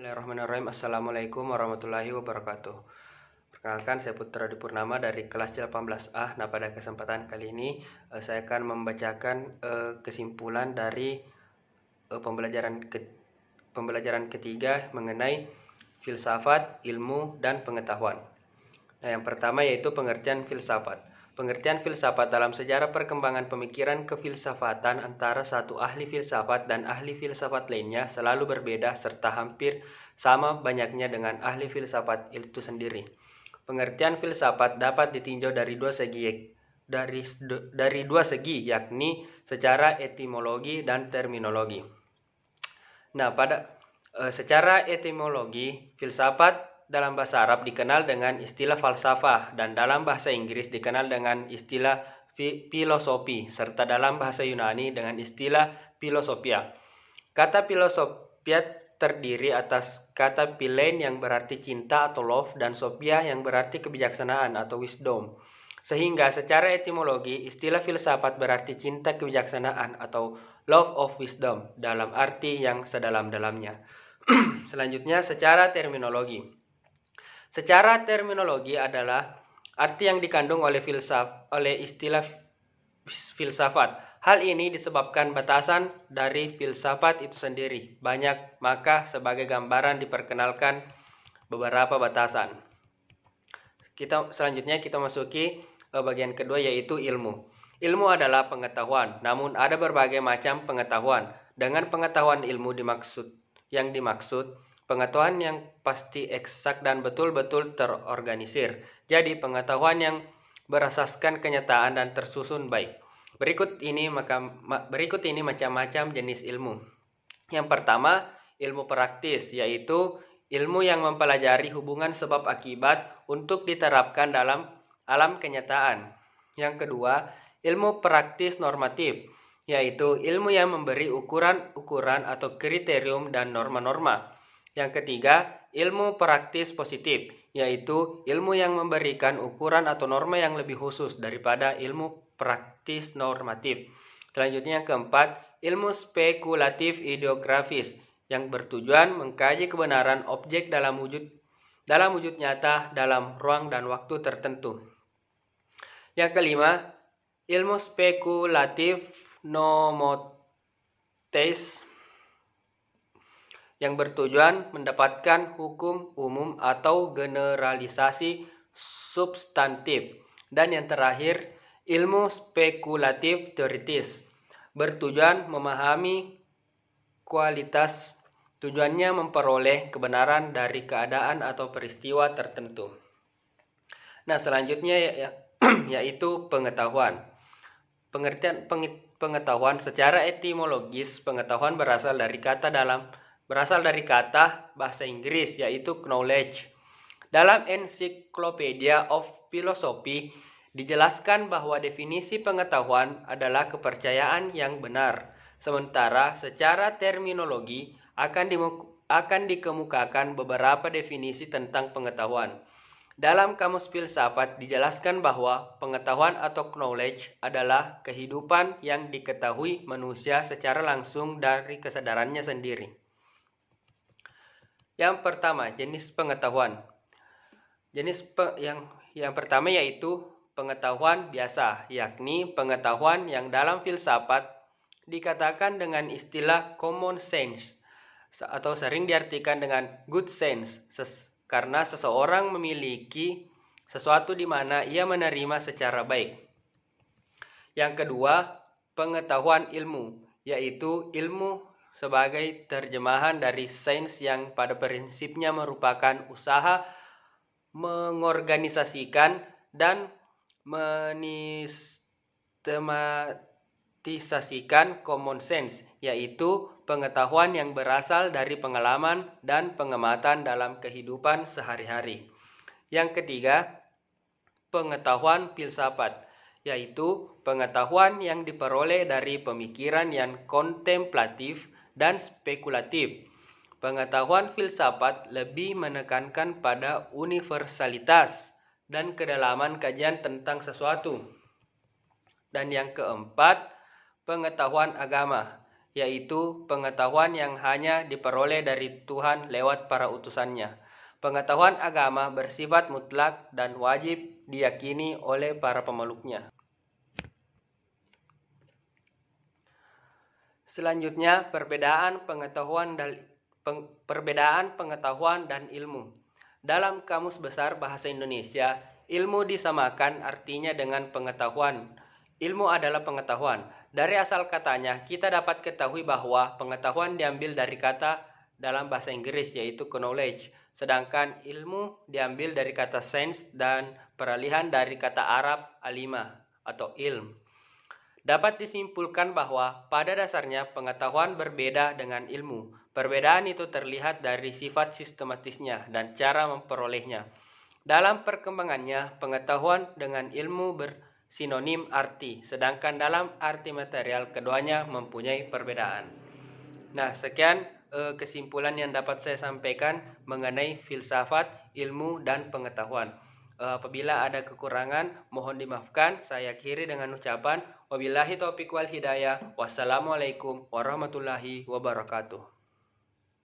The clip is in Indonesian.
Bismillahirrahmanirrahim. Assalamualaikum warahmatullahi wabarakatuh. Perkenalkan, saya Putra Dipurnama dari kelas 18A. Nah, pada kesempatan kali ini saya akan membacakan kesimpulan dari pembelajaran ketiga mengenai filsafat, ilmu, dan pengetahuan. Nah, yang pertama yaitu pengertian filsafat. Pengertian filsafat dalam sejarah perkembangan pemikiran kefilsafatan antara satu ahli filsafat dan ahli filsafat lainnya selalu berbeda serta hampir sama banyaknya dengan ahli filsafat itu sendiri. Pengertian filsafat dapat ditinjau dari dua segi, yakni secara etimologi dan terminologi. Nah, secara etimologi, filsafat dalam bahasa Arab dikenal dengan istilah falsafah dan dalam bahasa Inggris dikenal dengan istilah filosofi, serta dalam bahasa Yunani dengan istilah filosofia. Kata filosofia terdiri atas kata philein yang berarti cinta atau love dan sophia yang berarti kebijaksanaan atau wisdom. Sehingga secara etimologi istilah filsafat berarti cinta kebijaksanaan atau love of wisdom dalam arti yang sedalam-dalamnya. Selanjutnya secara terminologi. Secara terminologi adalah arti yang dikandung oleh istilah filsafat. Hal ini disebabkan batasan dari filsafat itu sendiri banyak, maka sebagai gambaran diperkenalkan beberapa batasan. Selanjutnya kita masuki bagian kedua yaitu ilmu. Ilmu adalah pengetahuan, namun ada berbagai macam pengetahuan. Dengan pengetahuan ilmu yang dimaksud pengetahuan yang pasti, eksak, dan betul-betul terorganisir. Jadi pengetahuan yang berasaskan kenyataan dan tersusun baik. Berikut ini macam-macam jenis ilmu. Yang pertama, ilmu praktis, yaitu ilmu yang mempelajari hubungan sebab akibat untuk diterapkan dalam alam kenyataan. Yang kedua, ilmu praktis normatif, yaitu ilmu yang memberi ukuran-ukuran atau kriterium dan norma-norma. Yang ketiga, ilmu praktis positif, yaitu ilmu yang memberikan ukuran atau norma yang lebih khusus daripada ilmu praktis normatif. Selanjutnya yang keempat, ilmu spekulatif ideografis, yang bertujuan mengkaji kebenaran objek dalam wujud nyata dalam ruang dan waktu tertentu. Yang kelima, ilmu spekulatif nomotheis, yang bertujuan mendapatkan hukum umum atau generalisasi substantif. Dan yang terakhir, ilmu spekulatif teoritis, bertujuan memahami kualitas, tujuannya memperoleh kebenaran dari keadaan atau peristiwa tertentu. Nah, selanjutnya yaitu pengetahuan. Pengertian pengetahuan secara etimologis, pengetahuan berasal dari kata bahasa Inggris yaitu knowledge. Dalam Encyclopedia of Philosophy dijelaskan bahwa definisi pengetahuan adalah kepercayaan yang benar. Sementara secara terminologi akan dikemukakan beberapa definisi tentang pengetahuan. Dalam kamus filsafat dijelaskan bahwa pengetahuan atau knowledge adalah kehidupan yang diketahui manusia secara langsung dari kesadarannya sendiri. Yang pertama, jenis pengetahuan. Yang pertama yaitu pengetahuan biasa, yakni pengetahuan yang dalam filsafat dikatakan dengan istilah common sense atau sering diartikan dengan good sense, karena seseorang memiliki sesuatu di mana ia menerima secara baik. Yang kedua, pengetahuan ilmu, yaitu ilmu sebagai terjemahan dari sains yang pada prinsipnya merupakan usaha mengorganisasikan dan menisematisasikan common sense, yaitu pengetahuan yang berasal dari pengalaman dan pengamatan dalam kehidupan sehari-hari. Yang ketiga, pengetahuan filsafat, yaitu pengetahuan yang diperoleh dari pemikiran yang kontemplatif dan spekulatif. Pengetahuan filsafat lebih menekankan pada universalitas dan kedalaman kajian tentang sesuatu. Dan yang keempat, pengetahuan agama, yaitu pengetahuan yang hanya diperoleh dari Tuhan lewat para utusannya. Pengetahuan agama bersifat mutlak dan wajib diyakini oleh para pemeluknya. Selanjutnya, perbedaan pengetahuan dan ilmu. Dalam Kamus Besar Bahasa Indonesia, ilmu disamakan artinya dengan pengetahuan. Ilmu adalah pengetahuan. Dari asal katanya, kita dapat ketahui bahwa pengetahuan diambil dari kata dalam bahasa Inggris yaitu knowledge, sedangkan ilmu diambil dari kata sense dan peralihan dari kata Arab alima atau ilm. Dapat disimpulkan bahwa pada dasarnya pengetahuan berbeda dengan ilmu. Perbedaan itu terlihat dari sifat sistematisnya dan cara memperolehnya. Dalam perkembangannya, pengetahuan dengan ilmu bersinonim arti, sedangkan dalam arti material keduanya mempunyai perbedaan. Nah, sekian kesimpulan yang dapat saya sampaikan mengenai filsafat, ilmu, dan pengetahuan. Apabila ada kekurangan, mohon dimaafkan. Saya akhiri dengan ucapan wabillahi taufiq wal hidayah. Wassalamualaikum warahmatullahi wabarakatuh.